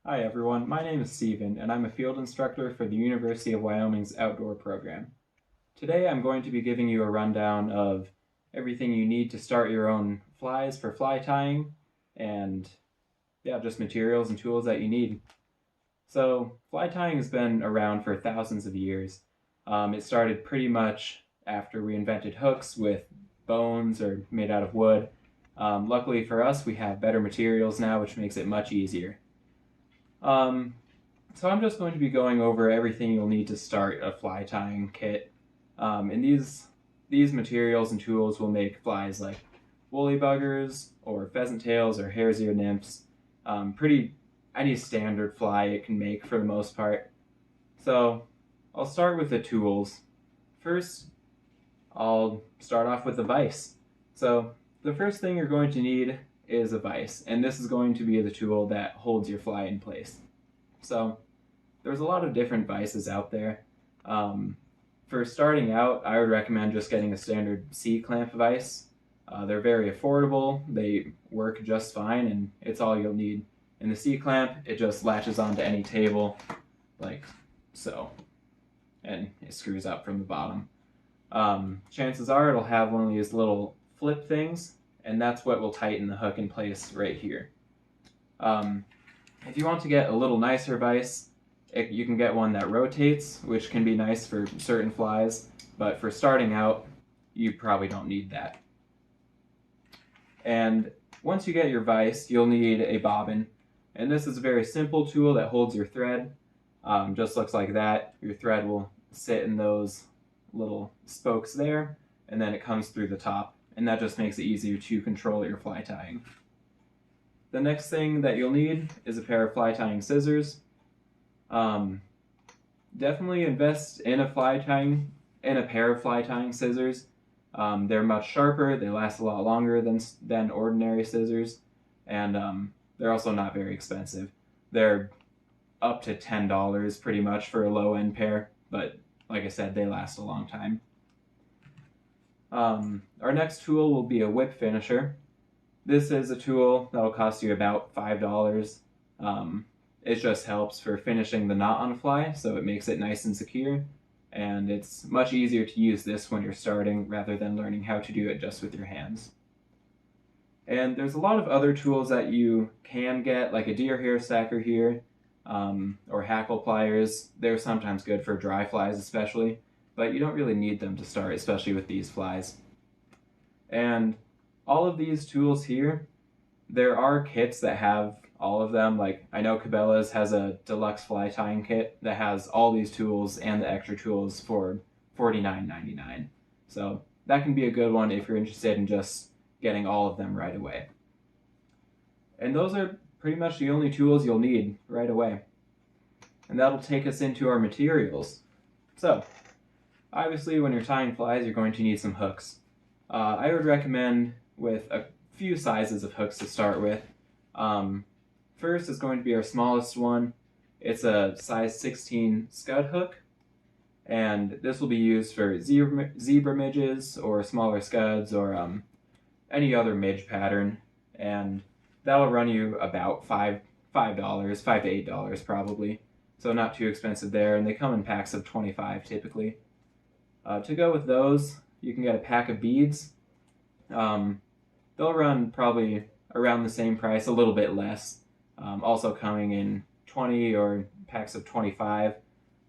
Hi everyone, my name is Steven and I'm a field instructor for the University of Wyoming's outdoor program. Today I'm going to be giving you a rundown of everything you need to start your own flies for fly tying and just materials and tools that you need. So fly tying has been around for thousands of years. It started pretty much after we invented hooks with bones or made out of wood. Luckily for us, we have better materials now, which makes it much easier. Um, so I'm just going to be going over everything you'll need to start a fly tying kit. And these materials and tools will make flies like woolly buggers or pheasant tails or hare's ear nymphs. Pretty any standard fly it can make for the most part. So I'll start with the tools. First, I'll start off with the vise. So the first thing you're going to need is a vise, and this is going to be the tool that holds your fly in place. So there's a lot of different vices out there. For starting out, I would recommend just getting a standard C-clamp vise. They're very affordable, they work just fine, and it's all you'll need. In the C-clamp, it just latches onto any table, like so, and it screws up from the bottom. Chances are it'll have one of these little flip things, and that's what will tighten the hook in place right here. If you want to get a little nicer vise, you can get one that rotates, which can be nice for certain flies, but for starting out, you probably don't need that. And once you get your vise, you'll need a bobbin, and this is a very simple tool that holds your thread. Just looks like that. Your thread will sit in those little spokes there, and then it comes through the top, and that just makes it easier to control your fly tying. The next thing that you'll need is a pair of fly tying scissors. Definitely invest in a pair of fly tying scissors. They're much sharper, they last a lot longer than ordinary scissors, and they're also not very expensive. They're up to $10 pretty much for a low-end pair, but like I said, they last a long time. Our next tool will be a whip finisher. This is a tool that'll cost you about $5. It just helps for finishing the knot on a fly, so it makes it nice and secure, and it's much easier to use this when you're starting rather than learning how to do it just with your hands. And there's a lot of other tools that you can get, like a deer hair stacker here, or hackle pliers. They're sometimes good for dry flies especially, but you don't really need them to start, especially with these flies. And all of these tools here, there are kits that have all of them. Like I know Cabela's has a deluxe fly tying kit that has all these tools and the extra tools for $49.99. So that can be a good one if you're interested in just getting all of them right away. And those are pretty much the only tools you'll need right away. And that'll take us into our materials. So obviously when you're tying flies, you're going to need some hooks. I would recommend with a few sizes of hooks to start with. First is going to be our smallest one. It's a size 16 scud hook, and this will be used for zebra midges or smaller scuds or any other midge pattern, and that'll run you about $5 to $8 probably, so not too expensive there, and they come in packs of 25 typically. To go with those, you can get a pack of beads. They'll run probably around the same price, a little bit less, also coming in 20 or packs of 25.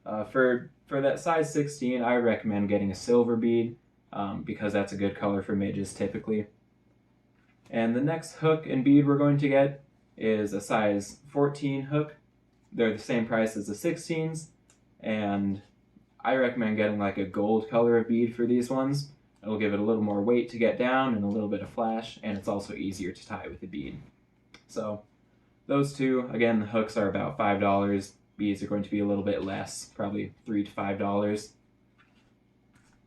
For that size 16, I would recommend getting a silver bead because that's a good color for midges typically. And the next hook and bead we're going to get is a size 14 hook. They're the same price as the 16s, and I recommend getting like a gold color of bead for these ones. It'll give it a little more weight to get down and a little bit of flash, and it's also easier to tie with a bead. So those two, again, the hooks are about $5. Beads are going to be a little bit less, probably $3 to $5.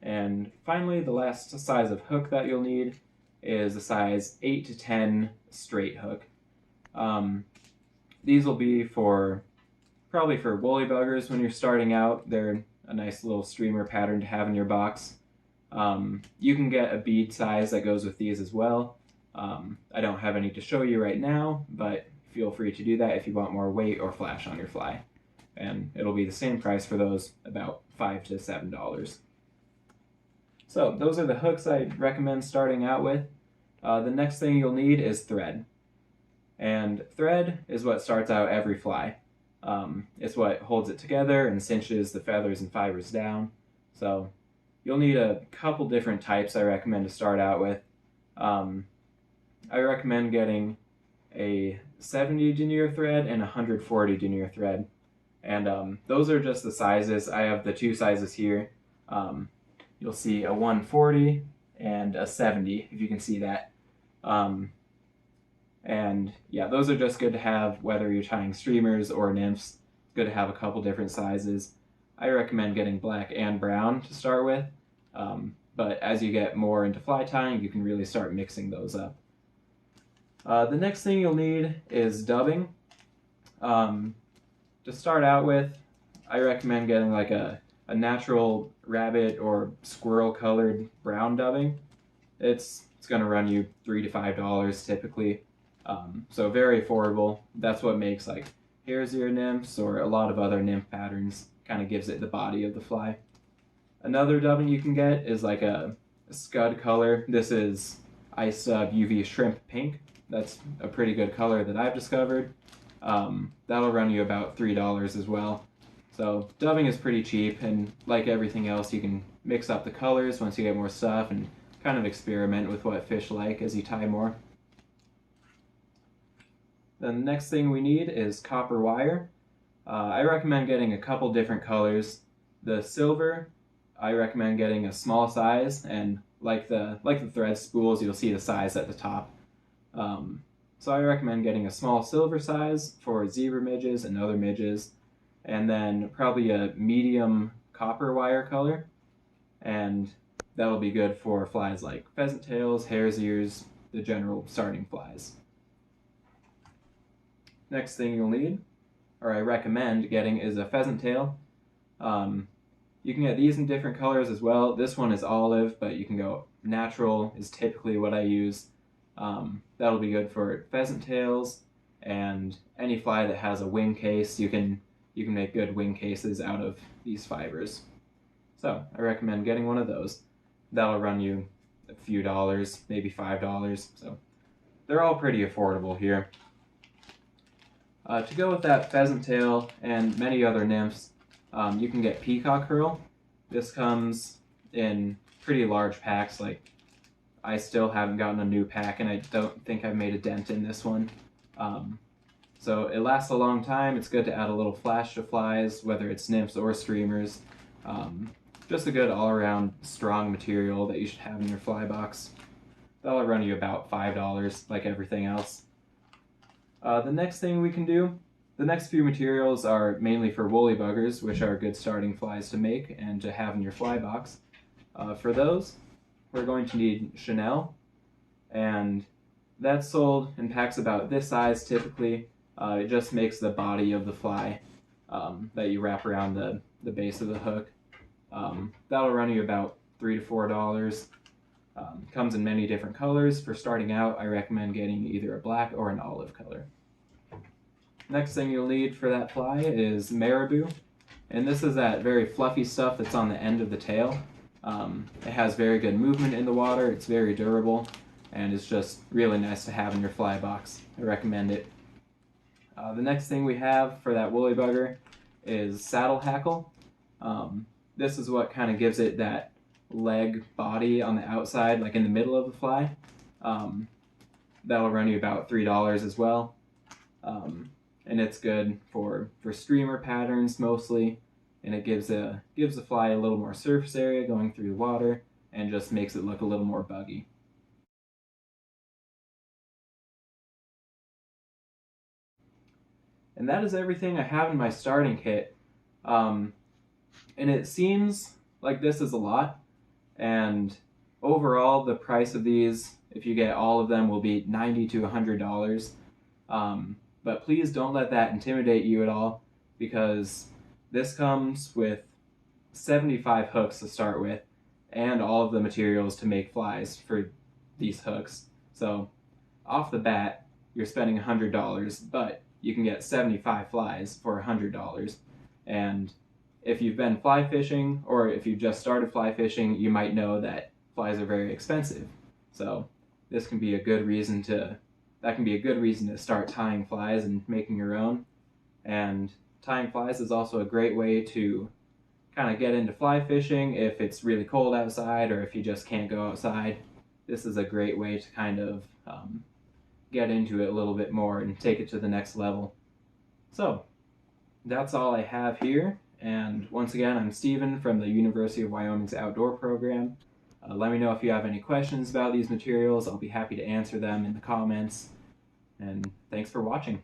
And finally, the last size of hook that you'll need is a size 8 to 10 straight hook. These will be probably for woolly buggers when you're starting out. They're a nice little streamer pattern to have in your box. You can get a bead size that goes with these as well. I don't have any to show you right now, but feel free to do that if you want more weight or flash on your fly. And it'll be the same price for those, about $5 to $7. So those are the hooks I recommend starting out with. The next thing you'll need is thread. And thread is what starts out every fly. It's what holds it together and cinches the feathers and fibers down. So you'll need a couple different types I recommend to start out with. I recommend getting a 70 denier thread and a 140 denier thread. And those are just the sizes. I have the two sizes here. You'll see a 140 and a 70, if you can see that. And yeah, those are just good to have whether you're tying streamers or nymphs. It's good to have a couple different sizes. I recommend getting black and brown to start with, but as you get more into fly tying, you can really start mixing those up. The next thing you'll need is dubbing. To start out with, I recommend getting like a natural rabbit or squirrel colored brown dubbing. It's going to run you $3 to $5 typically. So very affordable. That's what makes like hare's ear nymphs or a lot of other nymph patterns, kind of gives it the body of the fly. Another dubbing you can get is like a scud color. This is Ice UV Shrimp Pink. That's a pretty good color that I've discovered. That'll run you about $3 as well. So dubbing is pretty cheap, and like everything else, you can mix up the colors once you get more stuff and kind of experiment with what fish like as you tie more. Then the next thing we need is copper wire. I recommend getting a couple different colors. The silver, I recommend getting a small size, and like the thread spools, you'll see the size at the top. So I recommend getting a small silver size for zebra midges and other midges, and then probably a medium copper wire color, and that'll be good for flies like pheasant tails, hare's ears, the general starting flies. Next thing you'll need, or I recommend getting, is a pheasant tail. You can get these in different colors as well. This one is olive, but you can go natural is typically what I use. That'll be good for pheasant tails and any fly that has a wing case. You can make good wing cases out of these fibers. So I recommend getting one of those. That'll run you a few dollars, maybe $5. So they're all pretty affordable here. To go with that pheasant tail and many other nymphs, you can get peacock herl. This comes in pretty large packs. Like, I still haven't gotten a new pack, and I don't think I've made a dent in this one. So it lasts a long time. It's good to add a little flash to flies, whether it's nymphs or streamers. Just a good all-around strong material that you should have in your fly box. That'll run you about $5, like everything else. The next thing we can do, the next few materials are mainly for woolly buggers, which are good starting flies to make and to have in your fly box. For those, we're going to need chenille, and that's sold in packs about this size typically. It just makes the body of the fly that you wrap around the base of the hook. That'll run you about $3 to $4. Comes in many different colors. For starting out, I recommend getting either a black or an olive color. Next thing you'll need for that fly is marabou, and this is that very fluffy stuff that's on the end of the tail. It has very good movement in the water, it's very durable, and it's just really nice to have in your fly box. I recommend it. The next thing we have for that woolly bugger is saddle hackle. This is what kind of gives it that leg body on the outside, like in the middle of the fly. That'll run you about $3 as well. And it's good for streamer patterns mostly, and it gives the fly a little more surface area going through the water and just makes it look a little more buggy. And that is everything I have in my starting kit. And it seems like this is a lot, and overall the price of these, if you get all of them, will be $90 to $100. But please don't let that intimidate you at all, because this comes with 75 hooks to start with, and all of the materials to make flies for these hooks. So off the bat, you're spending $100, but you can get 75 flies for $100. And if you've been fly fishing, or if you've just started fly fishing, you might know that flies are very expensive. So this can be a good reason to start tying flies and making your own. And tying flies is also a great way to kind of get into fly fishing if it's really cold outside or if you just can't go outside. This is a great way to kind of get into it a little bit more and take it to the next level. So that's all I have here. And once again, I'm Steven from the University of Wyoming's outdoor program. Let me know if you have any questions about these materials. I'll be happy to answer them in the comments. And thanks for watching.